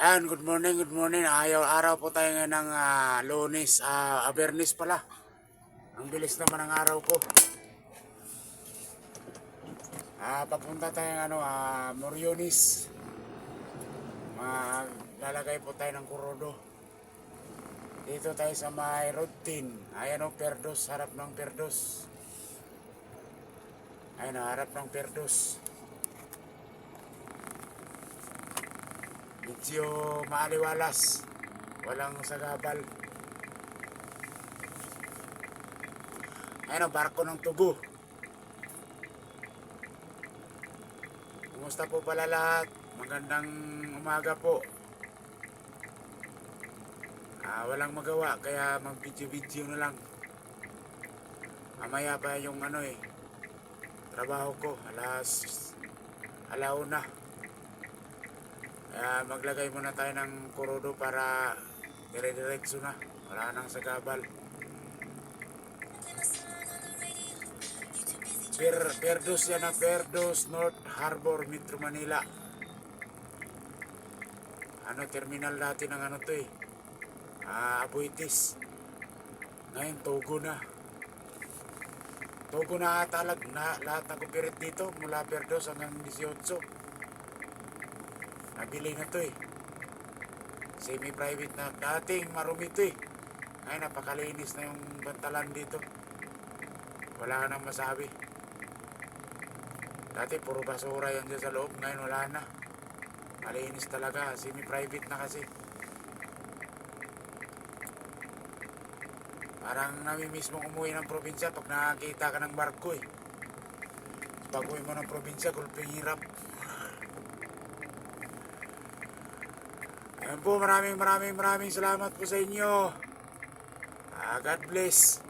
Ayan, good morning, good morning. Araw po tayo ngayon ng Lunes, Abernis pala. Ang bilis naman ng araw ko. Papunta tayo ng Moriones. Lalagay po tayo ng kurodo. Dito tayo sa may routine. Ayan o, Perdos, harap ng Perdos. Ayan o, harap ng Perdos. Medyo maaliwalas, walang sagabal. Ayun, barko ng Tugo. Kumusta po pala lahat? Magandang umaga po. Walang magawa kaya mag video na lang. Mamaya pa yung trabaho ko, alauna. Kaya maglagay muna tayo ng kurodo para dire-diretso na. Wala nang sagabal. Perdos yan na, Perdos North Harbor, Metro Manila. Terminal dati ng Abuitis. Ngayon Togo na. Togo na talag na lahat ng operate dito mula Perdos hanggang 18. Nabili na semi-private na. Dating marumi ngayon napakalinis na yung bantalan dito. Wala nang masabi. Dati puro basura yan dyan sa loob. Ngayon wala na. Malinis talaga. Semi-private na kasi. Parang namimiss mong umuwi ng probinsya pag nakakita ka ng barko Pag uwi mo ng probinsya, gulping hirap. Ayan po, maraming salamat po sa inyo. God bless.